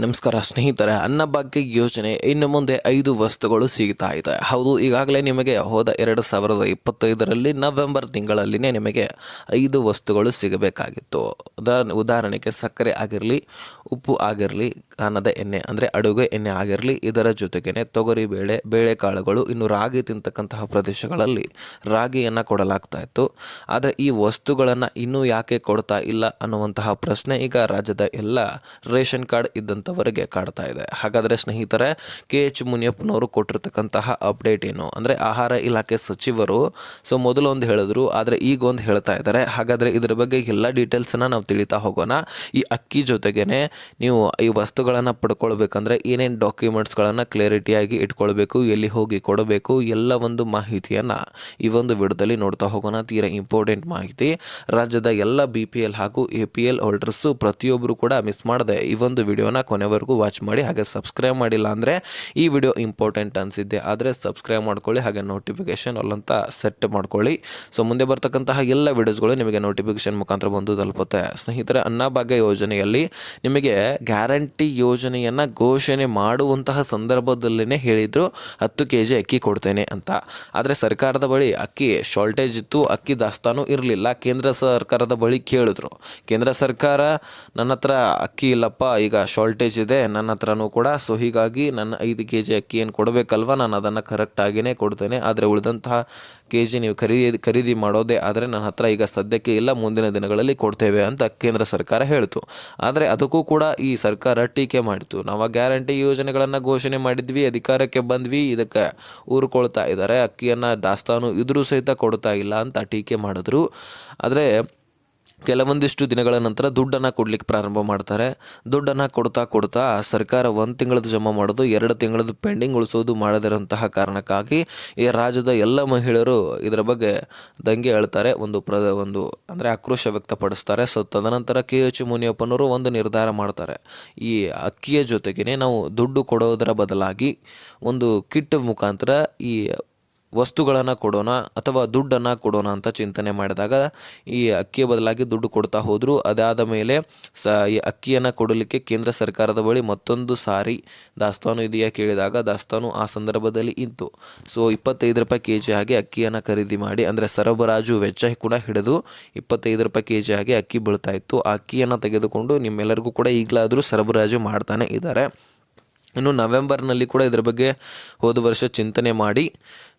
ನಮಸ್ಕಾರ ಸ್ನೇಹಿತರೆ, ಅನ್ನಭಾಗ್ಯ ಯೋಜನೆ ಇನ್ನು ಮುಂದೆ 5 ವಸ್ತುಗಳು ಸಿಗ್ತಾ ಇದೆ. ಹೌದು, ಈಗಾಗಲೇ ನಿಮಗೆ ಹೋದ 2025ರಲ್ಲಿ ನವೆಂಬರ್ ತಿಂಗಳಲ್ಲಿನೇ ನಿಮಗೆ 5 ವಸ್ತುಗಳು ಸಿಗಬೇಕಾಗಿತ್ತು. ಉದಾಹರಣೆಗೆ ಸಕ್ಕರೆ ಆಗಿರಲಿ, ಉಪ್ಪು ಆಗಿರಲಿ, ಗಾಣದ ಎಣ್ಣೆ ಅಂದರೆ ಅಡುಗೆ ಎಣ್ಣೆ ಆಗಿರಲಿ, ಇದರ ಜೊತೆಗೇ ತೊಗರಿ ಬೇಳೆ, ಬೇಳೆಕಾಳುಗಳು, ಇನ್ನು ರಾಗಿ ತಿಂತಕ್ಕಂತಹ ಪ್ರದೇಶಗಳಲ್ಲಿ ರಾಗಿಯನ್ನು ಕೊಡಲಾಗ್ತಾ ಇತ್ತು. ಆದರೆ ಈ ವಸ್ತುಗಳನ್ನು ಇನ್ನೂ ಯಾಕೆ ಕೊಡ್ತಾ ಇಲ್ಲ ಅನ್ನುವಂತಹ ಪ್ರಶ್ನೆ ಈಗ ರಾಜ್ಯದ ಎಲ್ಲ ರೇಷನ್ ಕಾರ್ಡ್ ಇದ್ದಂಥವರಿಗೆ ಕಾಡ್ತಾ ಇದೆ. ಹಾಗಾದರೆ ಸ್ನೇಹಿತರೆ, KH ಮುನಿಯಪ್ಪನವರು ಕೊಟ್ಟಿರ್ತಕ್ಕಂತಹ ಅಪ್ಡೇಟ್ ಏನು ಅಂದರೆ, ಆಹಾರ ಇಲಾಖೆ ಸಚಿವರು ಮೊದಲು ಒಂದು ಹೇಳಿದ್ರು, ಆದರೆ ಈಗ ಒಂದು ಹೇಳ್ತಾ ಇದ್ದಾರೆ. ಹಾಗಾದರೆ ಇದರ ಬಗ್ಗೆ ಎಲ್ಲ ಡೀಟೇಲ್ಸನ್ನು ನಾವು ತಿಳಿತಾ ಹೋಗೋಣ. ಈ ಅಕ್ಕಿ ಜೊತೆಗೇ ನೀವು ಈ ವಸ್ತುಗಳನ್ನು ಪಡ್ಕೊಳ್ಬೇಕಂದ್ರೆ ಏನೇನು ಡಾಕ್ಯುಮೆಂಟ್ಸ್ಗಳನ್ನು ಕ್ಲಾರಿಟಿಯಾಗಿ ಇಟ್ಕೊಳ್ಬೇಕು, ಎಲ್ಲಿ ಹೋಗಿ ಕೊಡಬೇಕು, ಎಲ್ಲ ಒಂದು ಮಾಹಿತಿಯನ್ನು ಈ ಒಂದು ವಿಡಿಯೋದಲ್ಲಿ ನೋಡ್ತಾ ಹೋಗೋಣ. ತೀರಾ ಇಂಪಾರ್ಟೆಂಟ್ ಮಾಹಿತಿ. ರಾಜ್ಯದ ಎಲ್ಲ BPL ಹಾಗೂ APL ಹೋಲ್ಡರ್ಸು ಪ್ರತಿಯೊಬ್ಬರು ಕೂಡ ಮಿಸ್ ಮಾಡದೆ ಈ ಒಂದು ವಿಡಿಯೋನ ಕೊನೆವರೆಗೂ ವಾಚ್ ಮಾಡಿ. ಹಾಗೆ ಸಬ್ಸ್ಕ್ರೈಬ್ ಮಾಡಿಲ್ಲ ಅಂದರೆ ಈ ವಿಡಿಯೋ ಇಂಪಾರ್ಟೆಂಟ್ ಅನಿಸಿದ್ದೆ ಆದರೆ ಸಬ್ಸ್ಕ್ರೈಬ್ ಮಾಡ್ಕೊಳ್ಳಿ, ಹಾಗೆ ನೋಟಿಫಿಕೇಶನ್ ಅಲ್ಲಂತ ಸೆಟ್ ಮಾಡ್ಕೊಳ್ಳಿ. ಮುಂದೆ ಬರ್ತಕ್ಕಂತಹ ಎಲ್ಲ ವಿಡಿಯೋಸ್ಗಳು ನಿಮಗೆ ನೋಟಿಫಿಕೇಶನ್ ಮುಖಾಂತರ ಬಂದು ತಲುಪುತ್ತೆ. ಸ್ನೇಹಿತರೆ, ಅನ್ನಭಾಗ್ಯ ಯೋಜನೆಯಲ್ಲಿ ನಿಮಗೆ ಗ್ಯಾರಂಟಿ ಯೋಜನೆಯನ್ನು ಘೋಷಣೆ ಮಾಡುವಂತಹ ಸಂದರ್ಭದಲ್ಲೇ ಹೇಳಿದರು 10 kg ಅಕ್ಕಿ ಕೊಡ್ತೇನೆ ಅಂತ. ಆದರೆ ಸರ್ಕಾರದ ಬಳಿ ಅಕ್ಕಿ ಶಾರ್ಟೇಜ್ ಇತ್ತು, ಅಕ್ಕಿ ದಾಸ್ತಾನು ಇರಲಿಲ್ಲ. ಕೇಂದ್ರ ಸರ್ಕಾರದ ಬಳಿ ಕೇಳಿದ್ರು. ಕೇಂದ್ರ ಸರ್ಕಾರ ನನ್ನ ಹತ್ರ ಅಕ್ಕಿ ಇಲ್ಲಪ್ಪ, ಈಗ ಶಾರ್ಟೇಜ್ ಇದೆ ನನ್ನ ಹತ್ರನೂ ಕೂಡ, ಹೀಗಾಗಿ ನನ್ನ 5 kg ಅಕ್ಕಿ ಏನು ಕೊಡಬೇಕಲ್ವ, ನಾನು ಅದನ್ನು ಕರೆಕ್ಟಾಗಿಯೇ ಕೊಡ್ತೇನೆ. ಆದರೆ ಉಳಿದಂತಹ KG ನೀವು ಖರೀದಿ ಮಾಡೋದೇ ಆದರೆ ನನ್ನ ಹತ್ರ ಈಗ ಸದ್ಯಕ್ಕೆ ಇಲ್ಲ, ಮುಂದಿನ ದಿನಗಳಲ್ಲಿ ಕೊಡ್ತೇವೆ ಅಂತ ಕೇಂದ್ರ ಸರ್ಕಾರ ಹೇಳ್ತು. ಆದರೆ ಅದಕ್ಕೂ ಕೂಡ ಈ ಸರ್ಕಾರ ಟೀಕೆ ಮಾಡಿತು. ನಾವು ಗ್ಯಾರಂಟಿ ಯೋಜನೆಗಳನ್ನು ಘೋಷಣೆ ಮಾಡಿದ್ವಿ, ಅಧಿಕಾರಕ್ಕೆ ಬಂದ್ವಿ, ಇದಕ್ಕೆ ಊರ್ಕೊಳ್ತಾ ಇದ್ದಾರೆ, ಅಕ್ಕಿಯನ್ನು ದಾಸ್ತಾನು ಇದ್ರೂ ಸಹಿತ ಕೊಡ್ತಾ ಇಲ್ಲ ಅಂತ ಟೀಕೆ ಮಾಡಿದ್ರು. ಆದರೆ ಕೆಲವೊಂದಿಷ್ಟು ದಿನಗಳ ನಂತರ ದುಡ್ಡನ್ನು ಕೊಡ್ಲಿಕ್ಕೆ ಪ್ರಾರಂಭ ಮಾಡ್ತಾರೆ. ದುಡ್ಡನ್ನು ಕೊಡ್ತಾ ಸರ್ಕಾರ 1 ತಿಂಗಳದ್ದು ಜಮಾ ಮಾಡೋದು, 2 ತಿಂಗಳದ್ದು ಪೆಂಡಿಂಗ್ ಉಳಿಸೋದು ಮಾಡದಿರೋಂತಹ ಕಾರಣಕ್ಕಾಗಿ ಈ ರಾಜ್ಯದ ಎಲ್ಲ ಮಹಿಳೆಯರು ಇದರ ಬಗ್ಗೆ ದಂಗೆ ಹೇಳ್ತಾರೆ, ಒಂದು ಅಂದರೆ ಆಕ್ರೋಶ ವ್ಯಕ್ತಪಡಿಸ್ತಾರೆ. ತದನಂತರ KH ಮುನಿಯಪ್ಪನವರು ಒಂದು ನಿರ್ಧಾರ ಮಾಡ್ತಾರೆ. ಈ ಅಕ್ಕಿಯ ಜೊತೆಗೇ ನಾವು ದುಡ್ಡು ಕೊಡೋದರ ಬದಲಾಗಿ ಒಂದು ಕಿಟ್ ಮುಖಾಂತರ ಈ ವಸ್ತುಗಳನ್ನು ಕೊಡೋಣ ಅಥವಾ ದುಡ್ಡನ್ನು ಕೊಡೋಣ ಅಂತ ಚಿಂತನೆ ಮಾಡಿದಾಗ ಈ ಅಕ್ಕಿಯ ಬದಲಾಗಿ ದುಡ್ಡು ಕೊಡ್ತಾ ಹೋದರು. ಅದಾದ ಮೇಲೆ ಈ ಅಕ್ಕಿಯನ್ನು ಕೊಡಲಿಕ್ಕೆ ಕೇಂದ್ರ ಸರ್ಕಾರದ ಬಳಿ ಮತ್ತೊಂದು ಸಾರಿ ದಾಸ್ತಾನು ಇದೆಯಾ ಕೇಳಿದಾಗ ದಾಸ್ತಾನು ಆ ಸಂದರ್ಭದಲ್ಲಿ ಇತ್ತು. 25 ರೂಪಾಯಿ KG ಆಗಿ ಅಕ್ಕಿಯನ್ನು ಖರೀದಿ ಮಾಡಿ, ಅಂದರೆ ಸರಬರಾಜು ವೆಚ್ಚ ಕೂಡ ಹಿಡಿದು 25 ರೂಪಾಯಿ KG ಆಗಿ ಅಕ್ಕಿ ಬೀಳ್ತಾ ಇತ್ತು. ಆ ಅಕ್ಕಿಯನ್ನು ತೆಗೆದುಕೊಂಡು ನಿಮ್ಮೆಲ್ಲರಿಗೂ ಕೂಡ ಈಗಲಾದರೂ ಸರಬರಾಜು ಮಾಡ್ತಾನೆ ಇದ್ದಾರೆ. ಇನ್ನು ನವೆಂಬರ್ನಲ್ಲಿ ಕೂಡ ಇದರ ಬಗ್ಗೆ ಹೋದ ವರ್ಷ ಚಿಂತನೆ ಮಾಡಿ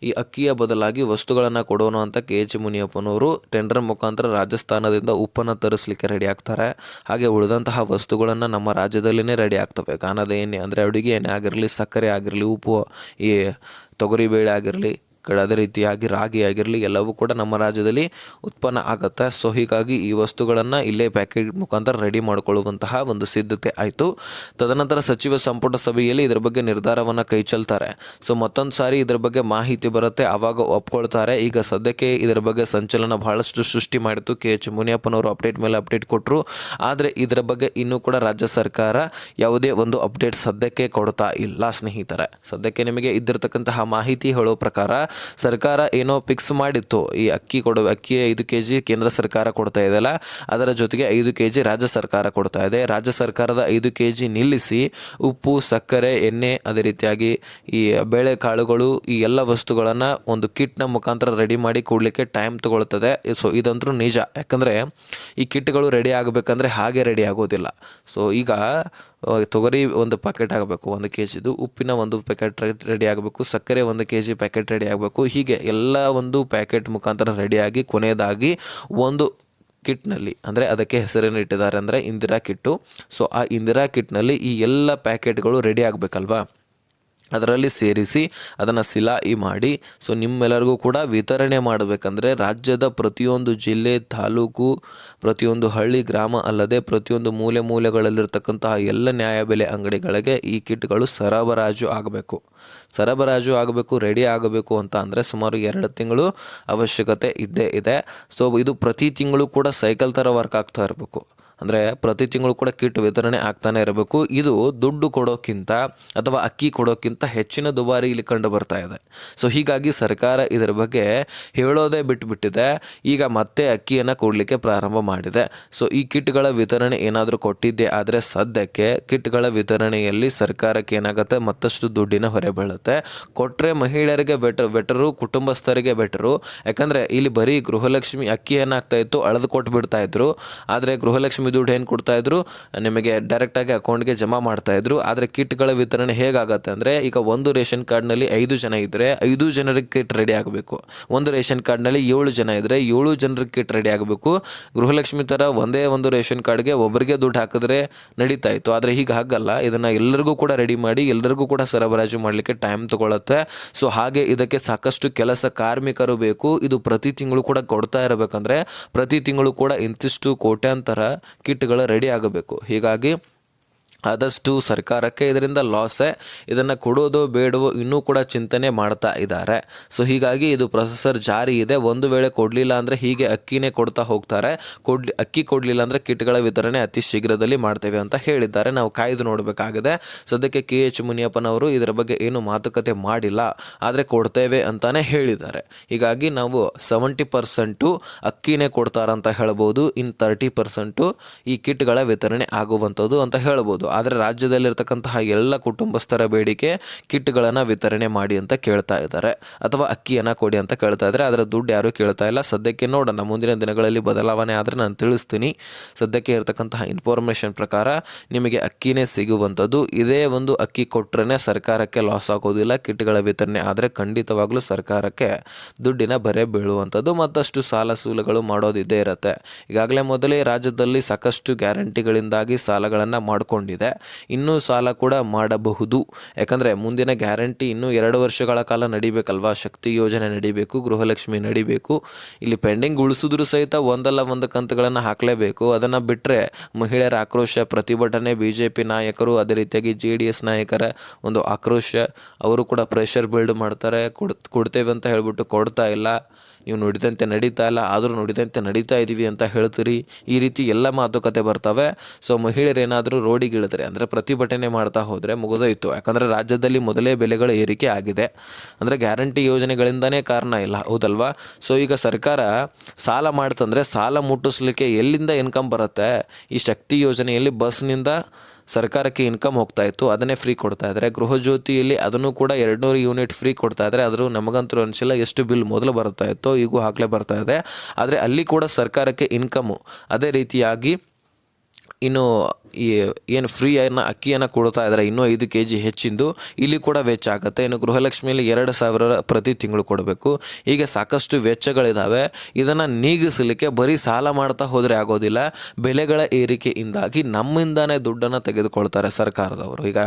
ಈ ಅಕ್ಕಿಯ ಬದಲಾಗಿ ವಸ್ತುಗಳನ್ನು ಕೊಡೋಣ ಅಂತ KH ಮುನಿಯಪ್ಪನವರು ಟೆಂಡರ್ ಮುಖಾಂತರ ರಾಜಸ್ಥಾನದಿಂದ ಉಪ್ಪನ್ನು ತರಿಸಲಿಕ್ಕೆ ರೆಡಿ ಆಗ್ತಾರೆ. ಹಾಗೆ ಉಳಿದಂತಹ ವಸ್ತುಗಳನ್ನು ನಮ್ಮ ರಾಜ್ಯದಲ್ಲಿನೇ ರೆಡಿ ಆಗ್ತವೆ. ಗಾಣದ ಎಣ್ಣೆ ಅಂದರೆ ಅಡುಗೆ ಎಣ್ಣೆ ಆಗಿರಲಿ, ಸಕ್ಕರೆ ಆಗಿರಲಿ, ಉಪ್ಪು, ಈ ತೊಗರಿ ಬೇಳೆ ಆಗಿರಲಿ, ಅದೇ ರೀತಿಯಾಗಿ ರಾಗಿ ಆಗಿರಲಿ, ಎಲ್ಲವೂ ಕೂಡ ನಮ್ಮ ರಾಜ್ಯದಲ್ಲಿ ಉತ್ಪನ್ನ ಆಗುತ್ತೆ. ಹೀಗಾಗಿ ಈ ವಸ್ತುಗಳನ್ನು ಇಲ್ಲೇ ಪ್ಯಾಕೆಟ್ ಮುಖಾಂತರ ರೆಡಿ ಮಾಡಿಕೊಳ್ಳುವಂತಹ ಒಂದು ಸಿದ್ಧತೆ ಆಯಿತು. ತದನಂತರ ಸಚಿವ ಸಂಪುಟ ಸಭೆಯಲ್ಲಿ ಇದರ ಬಗ್ಗೆ ನಿರ್ಧಾರವನ್ನು ಕೈ ಚೆಲ್ತಾರೆ. ಮತ್ತೊಂದು ಸಾರಿ ಇದರ ಬಗ್ಗೆ ಮಾಹಿತಿ ಬರುತ್ತೆ, ಆವಾಗ ಒಪ್ಕೊಳ್ತಾರೆ. ಈಗ ಸದ್ಯಕ್ಕೆ ಇದರ ಬಗ್ಗೆ ಸಂಚಲನ ಬಹಳಷ್ಟು ಸೃಷ್ಟಿ ಮಾಡಿತು. KH ಮುನಿಯಪ್ಪನವರು ಅಪ್ಡೇಟ್ ಮೇಲೆ ಅಪ್ಡೇಟ್ ಕೊಟ್ಟರು. ಆದರೆ ಇದರ ಬಗ್ಗೆ ಇನ್ನೂ ಕೂಡ ರಾಜ್ಯ ಸರ್ಕಾರ ಯಾವುದೇ ಒಂದು ಅಪ್ಡೇಟ್ ಸದ್ಯಕ್ಕೆ ಕೊಡ್ತಾ ಇಲ್ಲ. ಸ್ನೇಹಿತರೆ, ಸದ್ಯಕ್ಕೆ ನಿಮಗೆ ಇದ್ದಿರತಕ್ಕಂತಹ ಮಾಹಿತಿ ಹೇಳೋ ಪ್ರಕಾರ ಸರ್ಕಾರ ಏನೋ ಫಿಕ್ಸ್ ಮಾಡಿತ್ತು, ಈ ಅಕ್ಕಿ 5 kg ಕೇಂದ್ರ ಸರ್ಕಾರ ಕೊಡ್ತಾ ಇದೆಯಲ್ಲ, ಅದರ ಜೊತೆಗೆ 5 kg ರಾಜ್ಯ ಸರ್ಕಾರ ಕೊಡ್ತಾ ಇದೆ. ರಾಜ್ಯ ಸರ್ಕಾರದ 5 kg ನಿಲ್ಲಿಸಿ ಉಪ್ಪು, ಸಕ್ಕರೆ, ಎಣ್ಣೆ, ಅದೇ ರೀತಿಯಾಗಿ ಈ ಬೇಳೆಕಾಳುಗಳು, ಈ ಎಲ್ಲ ವಸ್ತುಗಳನ್ನು ಒಂದು ಕಿಟ್ನ ಮುಖಾಂತರ ರೆಡಿ ಮಾಡಿ ಕೊಡಲಿಕ್ಕೆ ಟೈಮ್ ತಗೊಳ್ತದೆ. ಇದಂತೂ ನಿಜ. ಯಾಕಂದರೆ ಈ ಕಿಟ್ಗಳು ರೆಡಿ ಆಗಬೇಕಂದ್ರೆ ಹಾಗೆ ರೆಡಿ ಆಗೋದಿಲ್ಲ. ಈಗ ತೊಗರಿ 1 ಪ್ಯಾಕೆಟ್ ಆಗಬೇಕು 1 kgದು, ಉಪ್ಪಿನ 1 ಪ್ಯಾಕೆಟ್ ರೆಡಿ ಆಗಬೇಕು, ಸಕ್ಕರೆ 1 kg ಪ್ಯಾಕೆಟ್ ರೆಡಿ ಆಗಬೇಕು. ಹೀಗೆ ಎಲ್ಲ ಒಂದು ಪ್ಯಾಕೆಟ್ ಮುಖಾಂತರ ರೆಡಿಯಾಗಿ ಕೊನೆಯದಾಗಿ ಒಂದು ಕಿಟ್ನಲ್ಲಿ, ಅಂದರೆ ಅದಕ್ಕೆ ಹೆಸರೇನು ಇಟ್ಟಿದ್ದಾರೆ ಅಂದರೆ ಇಂದಿರಾ ಕಿಟ್ಟು. ಆ ಇಂದಿರಾ ಕಿಟ್ನಲ್ಲಿ ಈ ಎಲ್ಲ ಪ್ಯಾಕೆಟ್ಗಳು ರೆಡಿ ಆಗಬೇಕಲ್ವಾ, ಅದರಲ್ಲಿ ಸೇರಿಸಿ ಅದನ್ನು ಸಿಲಾಯಿ ಮಾಡಿ ನಿಮ್ಮೆಲ್ಲರಿಗೂ ಕೂಡ ವಿತರಣೆ ಮಾಡಬೇಕಂದ್ರೆ ರಾಜ್ಯದ ಪ್ರತಿಯೊಂದು ಜಿಲ್ಲೆ, ತಾಲೂಕು, ಪ್ರತಿಯೊಂದು ಹಳ್ಳಿ, ಗ್ರಾಮ ಅಲ್ಲದೆ ಪ್ರತಿಯೊಂದು ಮೂಲೆಗಳಲ್ಲಿರ್ತಕ್ಕಂತಹ ಎಲ್ಲ ನ್ಯಾಯಬೆಲೆ ಅಂಗಡಿಗಳಿಗೆ ಈ ಕಿಟ್ಗಳು ಸರಬರಾಜು ಆಗಬೇಕು, ರೆಡಿ ಆಗಬೇಕು ಅಂತ ಅಂದರೆ ಸುಮಾರು 2 ತಿಂಗಳು ಅವಶ್ಯಕತೆ ಇದ್ದೇ ಇದೆ. ಇದು ಪ್ರತಿ ತಿಂಗಳು ಕೂಡ ಸೈಕಲ್ ಥರ ವರ್ಕ್ ಆಗ್ತಾ ಇರಬೇಕು. ಅಂದರೆ ಪ್ರತಿ ತಿಂಗಳು ಕೂಡ ಕಿಟ್ ವಿತರಣೆ ಆಗ್ತಾನೆ ಇರಬೇಕು. ಇದು ದುಡ್ಡು ಕೊಡೋಕ್ಕಿಂತ ಅಥವಾ ಅಕ್ಕಿ ಕೊಡೋಕ್ಕಿಂತ ಹೆಚ್ಚಿನ ದುಬಾರಿ ಇಲ್ಲಿ ಕಂಡು ಬರ್ತಾ ಇದೆ. ಸೊ ಹೀಗಾಗಿ ಸರ್ಕಾರ ಇದರ ಬಗ್ಗೆ ಹೇಳೋದೇ ಬಿಟ್ಟುಬಿಟ್ಟಿದೆ. ಈಗ ಮತ್ತೆ ಅಕ್ಕಿಯನ್ನು ಕೊಡಲಿಕ್ಕೆ ಪ್ರಾರಂಭ ಮಾಡಿದೆ. ಸೊ ಈ ಕಿಟ್ಗಳ ವಿತರಣೆ ಏನಾದರೂ ಕೊಟ್ಟಿದ್ದೆ ಆದರೆ ಸದ್ಯಕ್ಕೆ ಕಿಟ್ಗಳ ವಿತರಣೆಯಲ್ಲಿ ಸರ್ಕಾರಕ್ಕೆ ಏನಾಗುತ್ತೆ, ಮತ್ತಷ್ಟು ದುಡ್ಡಿನ ಹೊರೆ ಬೀಳುತ್ತೆ. ಕೊಟ್ಟರೆ ಮಹಿಳೆಯರಿಗೆ ಬೆಟರು, ಕುಟುಂಬಸ್ಥರಿಗೆ ಬೆಟರು. ಯಾಕಂದರೆ ಇಲ್ಲಿ ಬರೀ ಗೃಹಲಕ್ಷ್ಮಿ ಅಕ್ಕಿ ಏನಾಗ್ತಾ ಇತ್ತು, ಅಳೆದು ಕೊಟ್ಟು ಬಿಡ್ತಾ ಇದ್ರು. ಆದರೆ ಗೃಹಲಕ್ಷ್ಮಿ ದುಡ್ಡು ಏನು ಕೊಡ್ತಾಯಿದ್ರು, ನಿಮಗೆ ಡೈರೆಕ್ಟಾಗಿ ಅಕೌಂಟ್ಗೆ ಜಮಾ ಮಾಡ್ತಾಯಿದ್ರು. ಆದರೆ ಕಿಟ್ಗಳ ವಿತರಣೆ ಹೇಗಾಗತ್ತೆ ಅಂದರೆ, ಈಗ ಒಂದು ರೇಷನ್ ಕಾರ್ಡ್ನಲ್ಲಿ 5 ಜನ ಇದ್ದರೆ 5 ಜನರಿಗೆ ಕಿಟ್ ರೆಡಿ ಆಗಬೇಕು. ಒಂದು ರೇಷನ್ ಕಾರ್ಡ್ನಲ್ಲಿ 7 ಜನ ಇದ್ದರೆ 7 ಜನರಿಗೆ ಕಿಟ್ ರೆಡಿ ಆಗಬೇಕು. ಗೃಹಲಕ್ಷ್ಮಿ ಥರ ಒಂದೇ ಒಂದು ರೇಷನ್ ಕಾರ್ಡ್ಗೆ ಒಬ್ಬರಿಗೆ ದುಡ್ಡು ಹಾಕಿದ್ರೆ ನಡೀತಾ ಇತ್ತು. ಆದರೆ ಈಗ ಹಾಗಲ್ಲ, ಇದನ್ನು ಎಲ್ಲರಿಗೂ ಕೂಡ ರೆಡಿ ಮಾಡಿ ಎಲ್ಲರಿಗೂ ಕೂಡ ಸರಬರಾಜು ಮಾಡಲಿಕ್ಕೆ ಟೈಮ್ ತಗೊಳುತ್ತೆ. ಸೊ ಹಾಗೆ ಇದಕ್ಕೆ ಸಾಕಷ್ಟು ಕೆಲಸ ಕಾರ್ಮಿಕರು ಬೇಕು. ಇದು ಪ್ರತಿ ತಿಂಗಳು ಕೂಡ ಕೊಡ್ತಾ ಇರಬೇಕಂದ್ರೆ ಪ್ರತಿ ತಿಂಗಳು ಕೂಡ ಇಂತಿಷ್ಟು ಕೋಟ್ಯಾಂತರ ಕಿಟ್ಗಳು ರೆಡಿ ಆಗಬೇಕು. ಹೀಗಾಗಿ ಆದಷ್ಟು ಸರ್ಕಾರಕ್ಕೆ ಇದರಿಂದ ಲಾಸೇ. ಇದನ್ನು ಕೊಡೋದು ಬೇಡವೋ ಇನ್ನೂ ಕೂಡ ಚಿಂತನೆ ಮಾಡ್ತಾ ಇದ್ದಾರೆ. ಸೊ ಹೀಗಾಗಿ ಇದು ಪ್ರೊಸೆಸರ್ ಜಾರಿ ಇದೆ. ಒಂದು ವೇಳೆ ಕೊಡಲಿಲ್ಲ ಅಂದರೆ ಹೀಗೆ ಅಕ್ಕಿನೇ ಕೊಡ್ತಾ ಹೋಗ್ತಾರೆ. ಅಕ್ಕಿ ಕೊಡಲಿಲ್ಲ ಅಂದರೆ ಕಿಟ್ಗಳ ವಿತರಣೆ ಅತಿ ಶೀಘ್ರದಲ್ಲಿ ಮಾಡ್ತೇವೆ ಅಂತ ಹೇಳಿದ್ದಾರೆ. ನಾವು ಕಾಯ್ದು ನೋಡಬೇಕಾಗಿದೆ. ಸದ್ಯಕ್ಕೆ KH ಮುನಿಯಪ್ಪನವರು ಇದರ ಬಗ್ಗೆ ಏನು ಮಾತುಕತೆ ಮಾಡಿಲ್ಲ, ಆದರೆ ಕೊಡ್ತೇವೆ ಅಂತಾನೆ ಹೇಳಿದ್ದಾರೆ. ಹೀಗಾಗಿ ನಾವು 70% ಅಕ್ಕಿನೇ ಕೊಡ್ತಾರಂತ ಹೇಳ್ಬೋದು. ಇನ್ನು 30% ಈ ಕಿಟ್ಗಳ ವಿತರಣೆ ಆಗುವಂಥದ್ದು ಅಂತ ಹೇಳ್ಬೋದು. ಆದರೆ ರಾಜ್ಯದಲ್ಲಿರ್ತಕ್ಕಂತಹ ಎಲ್ಲ ಕುಟುಂಬಸ್ಥರ ಬೇಡಿಕೆ ಕಿಟ್ಗಳನ್ನು ವಿತರಣೆ ಮಾಡಿ ಅಂತ ಕೇಳ್ತಾ ಇದ್ದಾರೆ, ಅಥವಾ ಅಕ್ಕಿಯನ್ನು ಕೊಡಿ ಅಂತ ಕೇಳ್ತಾ ಇದ್ದಾರೆ. ಅದರ ದುಡ್ಡು ಯಾರೂ ಕೇಳ್ತಾ ಇಲ್ಲ. ಸದ್ಯಕ್ಕೆ ನೋಡೋಣ, ಮುಂದಿನ ದಿನಗಳಲ್ಲಿ ಬದಲಾವಣೆ ಆದರೆ ನಾನು ತಿಳಿಸ್ತೀನಿ. ಸದ್ಯಕ್ಕೆ ಇರತಕ್ಕಂತಹ ಇನ್ಫಾರ್ಮೇಷನ್ ಪ್ರಕಾರ ನಿಮಗೆ ಅಕ್ಕಿನೇ ಸಿಗುವಂಥದ್ದು. ಇದೇ ಒಂದು ಅಕ್ಕಿ ಕೊಟ್ಟರೆ ಸರ್ಕಾರಕ್ಕೆ ಲಾಸ್ ಆಗೋದಿಲ್ಲ. ಕಿಟ್ಗಳ ವಿತರಣೆ ಆದರೆ ಖಂಡಿತವಾಗ್ಲೂ ಸರ್ಕಾರಕ್ಕೆ ದುಡ್ಡಿನ ಬರೆ ಬೀಳುವಂಥದ್ದು. ಮತ್ತಷ್ಟು ಸಾಲ ಸೂಲಗಳು ಮಾಡೋದಿದ್ದೇ ಇರುತ್ತೆ. ಈಗಾಗಲೇ ಮೊದಲೇ ರಾಜ್ಯದಲ್ಲಿ ಸಾಕಷ್ಟು ಗ್ಯಾರಂಟಿಗಳಿಂದಾಗಿ ಸಾಲಗಳನ್ನು ಮಾಡಿಕೊಂಡಿದೆ. ಇನ್ನೂ ಸಾಲ ಕೂಡ ಮಾಡಬಹುದು. ಯಾಕಂದರೆ ಮುಂದಿನ ಗ್ಯಾರಂಟಿ ಇನ್ನೂ 2 ವರ್ಷಗಳ ಕಾಲ ನಡಿಬೇಕಲ್ವಾ. ಶಕ್ತಿ ಯೋಜನೆ ನಡಿಬೇಕು, ಗೃಹಲಕ್ಷ್ಮಿ ನಡಿಬೇಕು. ಇಲ್ಲಿ ಪೆಂಡಿಂಗ್ ಉಳಿಸಿದ್ರು ಸಹಿತ ಒಂದಲ್ಲ ಒಂದು ಕಂತುಗಳನ್ನು ಹಾಕಲೇಬೇಕು. ಅದನ್ನು ಬಿಟ್ಟರೆ ಮಹಿಳೆಯರ ಆಕ್ರೋಶ, ಪ್ರತಿಭಟನೆ, BJP ನಾಯಕರು, ಅದೇ ರೀತಿಯಾಗಿ JDS ನಾಯಕರ ಒಂದು ಆಕ್ರೋಶ, ಅವರು ಕೂಡ ಪ್ರೆಷರ್ ಬಿಲ್ಡ್ ಮಾಡ್ತಾರೆ. ಕೊಡ್ತೇವೆ ಅಂತ ಹೇಳ್ಬಿಟ್ಟು ಕೊಡ್ತಾ ಇಲ್ಲ. ನೀವು ನುಡಿದಂತೆ ನಡೀತಾ ಇಲ್ಲ, ಆದರೂ ನುಡಿದಂತೆ ನಡೀತಾ ಇದ್ದೀವಿ ಅಂತ ಹೇಳ್ತೀರಿ. ಈ ರೀತಿ ಎಲ್ಲ ಮಾತುಕತೆ ಬರ್ತವೆ. ಸೊ ಮಹಿಳೆಯರೇನಾದರೂ ರೋಡಿಗಿಳಿದ್ರೆ ಅಂದರೆ ಪ್ರತಿಭಟನೆ ಮಾಡ್ತಾ ಹೋದರೆ ಮುಗಿದೋಯ್ತು. ಯಾಕಂದರೆ ರಾಜ್ಯದಲ್ಲಿ ಮೊದಲೇ ಬೆಲೆಗಳ ಏರಿಕೆ ಆಗಿದೆ. ಅಂದರೆ ಗ್ಯಾರಂಟಿ ಯೋಜನೆಗಳಿಂದನೇ ಕಾರಣ ಇಲ್ಲ, ಹೌದಲ್ವಾ. ಸೊ ಈಗ ಸರ್ಕಾರ ಸಾಲ ಮಾಡ್ತಂದರೆ ಸಾಲ ಮುಟ್ಟಿಸ್ಲಿಕ್ಕೆ ಎಲ್ಲಿಂದ ಇನ್ಕಮ್ ಬರುತ್ತೆ? ಈ ಶಕ್ತಿ ಯೋಜನೆಯಲ್ಲಿ ಬಸ್ನಿಂದ ಸರ್ಕಾರಕ್ಕೆ ಇನ್ಕಮ್ ಹೋಗ್ತಾ ಇತ್ತು, ಅದನ್ನೇ ಫ್ರೀ ಕೊಡ್ತಾ ಇದ್ದಾರೆ. ಗೃಹಜ್ಯೋತಿಯಲ್ಲಿ ಅದನ್ನು ಕೂಡ 200 ಯೂನಿಟ್ ಫ್ರೀ ಕೊಡ್ತಾ ಇದ್ದಾರೆ. ಆದರೂ ನಮಗಂತೂ ಅನಿಸಿಲ್ಲ ಎಷ್ಟು ಬಿಲ್ ಮೊದಲು ಬರ್ತಾ ಇತ್ತು, ಈಗೂ ಆಗಲೇ ಬರ್ತಾ ಇದೆ. ಆದರೆ ಅಲ್ಲಿ ಕೂಡ ಸರ್ಕಾರಕ್ಕೆ ಇನ್ಕಮ್ಮು. ಅದೇ ರೀತಿಯಾಗಿ ಇನ್ನು ಈ ಏನು ಫ್ರೀಯನ್ನು ಅಕ್ಕಿಯನ್ನು ಕೊಡ್ತಾ ಇದ್ದಾರೆ, ಇನ್ನೂ 5 kg ಹೆಚ್ಚಿಂದು, ಇಲ್ಲಿ ಕೂಡ ವೆಚ್ಚ ಆಗುತ್ತೆ. ಇನ್ನು ಗೃಹಲಕ್ಷ್ಮಿಯಲ್ಲಿ 2,000 ಪ್ರತಿ ತಿಂಗಳು ಕೊಡಬೇಕು. ಹೀಗೆ ಸಾಕಷ್ಟು ವೆಚ್ಚಗಳಿದ್ದಾವೆ. ಇದನ್ನು ನೀಗಿಸಲಿಕ್ಕೆ ಬರೀ ಸಾಲ ಮಾಡ್ತಾ ಹೋದರೆ ಆಗೋದಿಲ್ಲ. ಬೆಲೆಗಳ ಏರಿಕೆಯಿಂದಾಗಿ ನಮ್ಮಿಂದಾನೇ ದುಡ್ಡನ್ನು ತೆಗೆದುಕೊಳ್ತಾರೆ ಸರ್ಕಾರದವರು. ಈಗ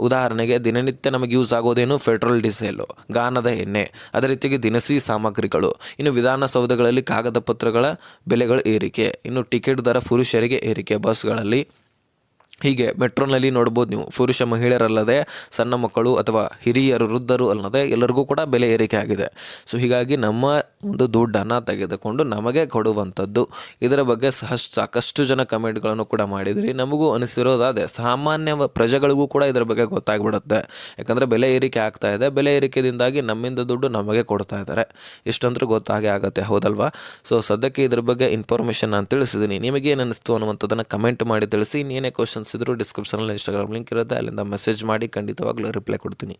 ಉದಾಹರಣೆಗೆ ದಿನನಿತ್ಯ ನಮಗೆ ಯೂಸ್ ಆಗೋದೇನು, ಪೆಟ್ರೋಲ್, ಡೀಸೆಲು, ಗಾಣದ ಎಣ್ಣೆ, ಅದೇ ರೀತಿಯಾಗಿ ದಿನಸಿ ಸಾಮಗ್ರಿಗಳು, ಇನ್ನು ವಿಧಾನಸೌಧಗಳಲ್ಲಿ ಕಾಗದ ಪತ್ರಗಳ ಬೆಲೆಗಳು ಏರಿಕೆ, ಇನ್ನು ಟಿಕೆಟ್ ದರ ಪುರುಷರಿಗೆ ಏರಿಕೆ ಬಸ್ಗಳಲ್ಲಿ. ಹೀಗೆ ಮೆಟ್ರೋನಲ್ಲಿ ನೋಡ್ಬೋದು ನೀವು, ಪುರುಷ ಮಹಿಳೆಯರಲ್ಲದೆ ಸಣ್ಣ ಮಕ್ಕಳು ಅಥವಾ ಹಿರಿಯರು, ವೃದ್ಧರು ಅಲ್ಲದೆ ಎಲ್ಲರಿಗೂ ಕೂಡ ಬೆಲೆ ಏರಿಕೆ ಆಗಿದೆ. ಸೊ ಹೀಗಾಗಿ ನಮ್ಮ ಒಂದು ದುಡ್ಡನ್ನು ತೆಗೆದುಕೊಂಡು ನಮಗೆ ಕೊಡುವಂಥದ್ದು. ಇದರ ಬಗ್ಗೆ ಸಾಕಷ್ಟು ಜನ ಕಮೆಂಟ್ಗಳನ್ನು ಕೂಡ ಮಾಡಿದ್ರಿ. ನಮಗೂ ಅನಿಸಿರೋದಾದೆ, ಸಾಮಾನ್ಯ ಪ್ರಜೆಗಳಿಗೂ ಕೂಡ ಇದರ ಬಗ್ಗೆ ಗೊತ್ತಾಗ್ಬಿಡುತ್ತೆ. ಯಾಕಂದರೆ ಬೆಲೆ ಏರಿಕೆ ಆಗ್ತಾ ಇದೆ. ಬೆಲೆ ಏರಿಕೆಯಿಂದಾಗಿ ನಮ್ಮಿಂದ ದುಡ್ಡು ನಮಗೆ ಕೊಡ್ತಾ ಇದ್ದಾರೆ. ಇಷ್ಟಂತೂ ಗೊತ್ತಾಗೇ ಆಗುತ್ತೆ, ಹೌದಲ್ವಾ. ಸೊ ಸದ್ಯಕ್ಕೆ ಇದ್ರ ಬಗ್ಗೆ ಇನ್ಫಾರ್ಮೇಷನ್ ನಾನು ತಿಳಿಸಿದ್ದೀನಿ. ನಿಮಗೇನು ಅನ್ನಿಸ್ತು ಅನ್ನುವಂಥದ್ದನ್ನು ಕಮೆಂಟ್ ಮಾಡಿ ತಿಳಿಸಿ. ಇನ್ನೇನೇ ಕ್ವಶನ್ಸ್ ಇದ್ದರೂ ಡಿಸ್ಕ್ರಿಪ್ಷನಲ್ಲಿ ಇನ್ಸ್ಟಾಗ್ರಾಮ್ ಲಿಂಕ್ ಇರುತ್ತೆ, ಅಲ್ಲಿಂದ ಮೆಸೇಜ್ ಮಾಡಿ, ಖಂಡಿತವಾಗ್ಲೂ ರಿಪ್ಲೈ ಕೊಡ್ತೀನಿ.